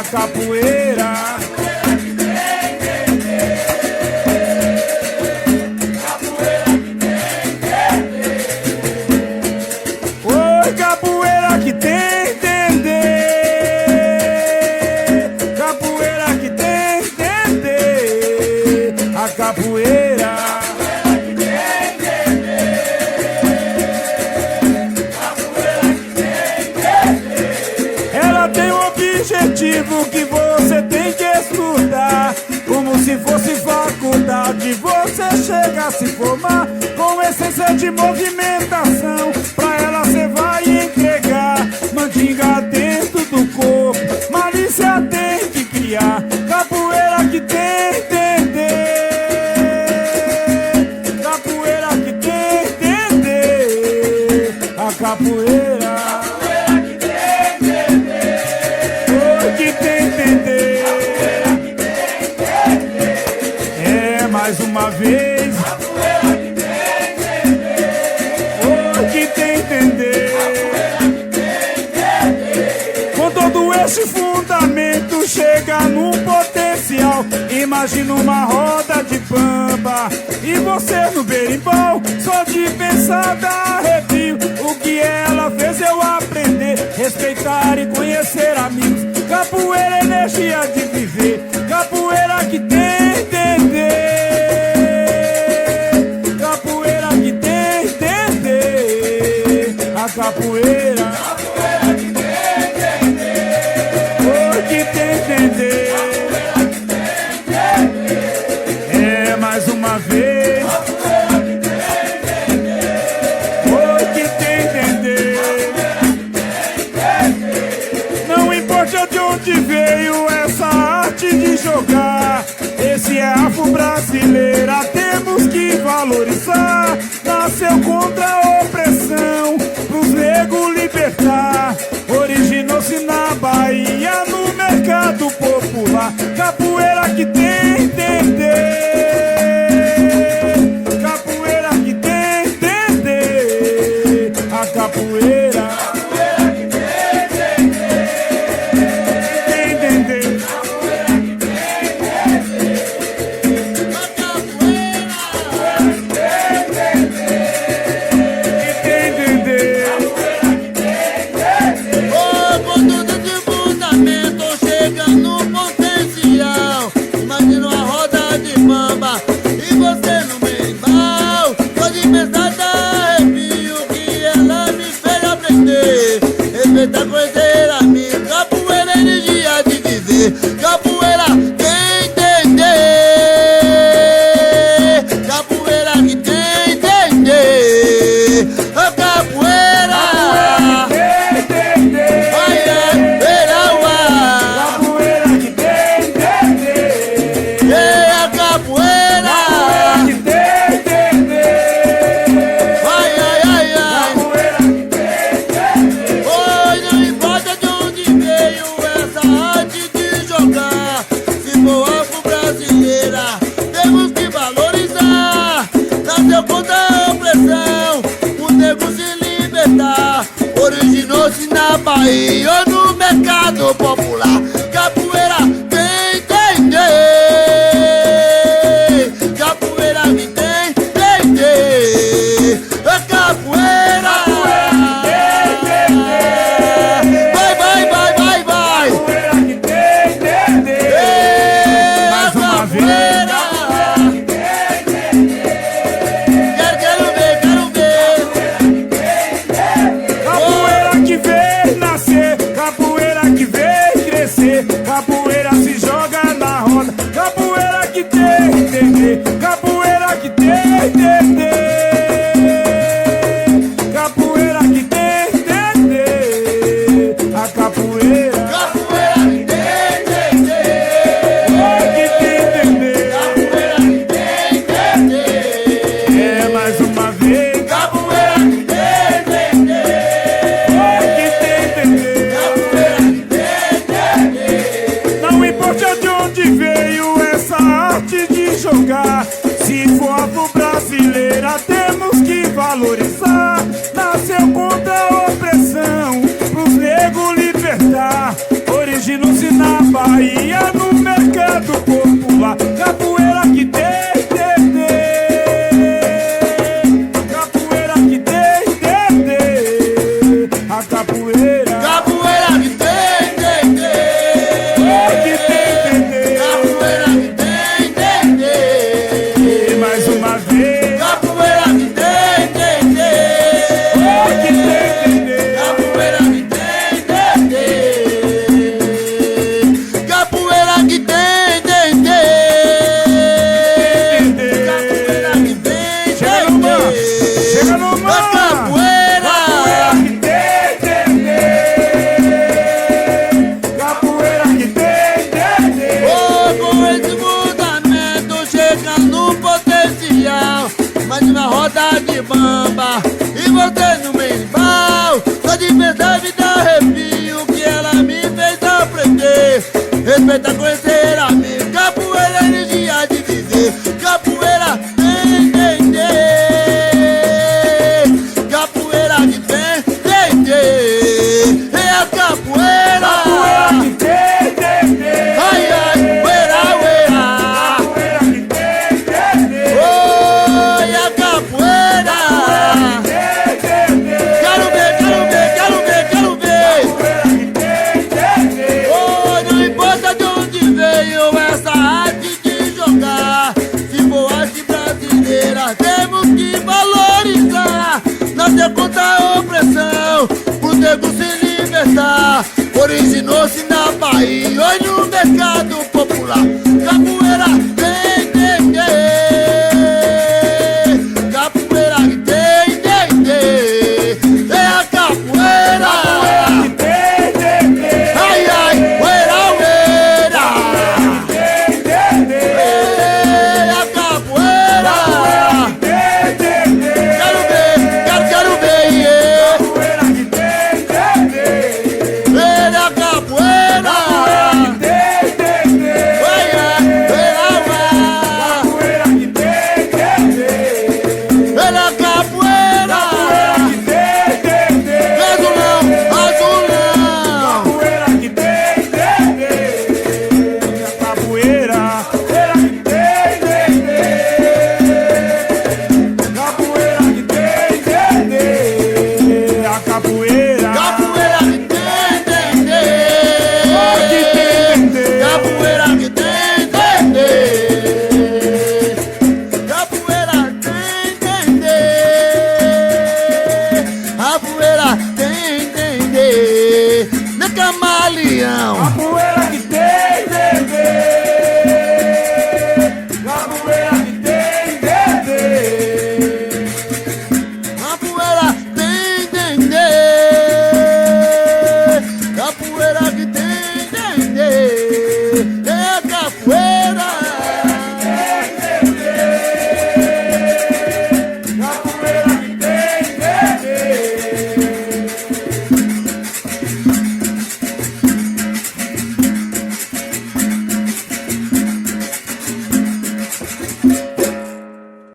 a capoeira. Oi, capoeira que tem entender, capoeira que tem entender, a capoeira. Ela tem um objetivo que você tem que estudar, como se fosse faculdade. Você chega a se formar com essência de movimentação. Pra ela cê vai entregar mandinga dentro do corpo, malícia tem que criar. Capoeira que tem entender, capoeira que tem entender, a capoeira. Mais uma vez, o que tem entender. Com todo esse fundamento chega num potencial. Imagina uma roda de bamba e você no berimbau. Só de pensar dá arrepio. O que ela fez eu aprender, respeitar e conhecer amigos. Capoeira é energia de viver, capoeira que tem entender. A capoeira, capoeira que tem entender, o que tem entender. É mais uma vez, capoeira que tem entender, o que tem entender. Não importa de onde veio essa arte de jogar, esse é afro-brasileira, temos que valorizar. Nasceu contra a opressão, pros negros libertar. Originou-se na Bahia, no mercado popular. Capoeira que tem entender, capoeira que tem entender, a capoeira. Capoeira que tem entender, capoeira que tem entender, a da coiseira, minha capoeira é energia de viver. Capoeira tem entender, capoeira que tem entender, a capoeira. Capoeira que tem entender, Vai capoeira que tem entender, é a capoeira. capoeira que tem entender, Ai, ai, ai, ai. capoeira que tem entender. Oi, não importa de onde veio essa arte de jogar. Se for afro-brasileira, temos que valorizar. Nasceu contra a opressão, o negro se libertar. Originou-se na Bahia ou no mercado popular. Capoeira tem entender, capoeira que tem entender, a capoeira. Vai, vai, vai, vai, vai. Capoeira que tem entender, Mais uma vez. Quero ver, quero ver. capoeira que vem nascer, capoeira que vem crescer, capoeira se joga na roda, capoeira que tem entender, capoeira que tem entender, capoeira que tem entender, a capoeira. Capoeira que tem entender, Que tem entender, capoeira que tem entender, é mais uma vez, capoeira que tem entender, que tem entender, capoeira que tem entender. na Bahia, no mercado popular. Capoeira que tem, capoeira que tem, a capoeira. Capoeira que tem, Que tem, capoeira que tem, E mais uma vez. capoeira que tem, Que tem, capoeira que tem, capoeira que tem, capoeira que tem, Chega no mar, chega no mar. a capoeira. Capoeira que tem, Oh, com esse fundamento chega no potencial. Mais uma roda de bamba e você no berimbau. Só de pensar me dá arrepio que ela me fez aprender. Respeita, conhecer, amigo. Capoeira é energia de dizer. Capoeira tem, capoeira que tem, é a capoeira. capoeira que tem, Ai, ai, uera, uera. capoeira que tem, Oi, a capoeira. Quero ver, quero ver, quero ver, quero ver. Oh, não importa de onde veio essa arte de jogar. Se for arte brasileira, temos que valorizar. Nada contra a opressão, pro nego se libertar. Originou-se na Bahia, hoje no mercado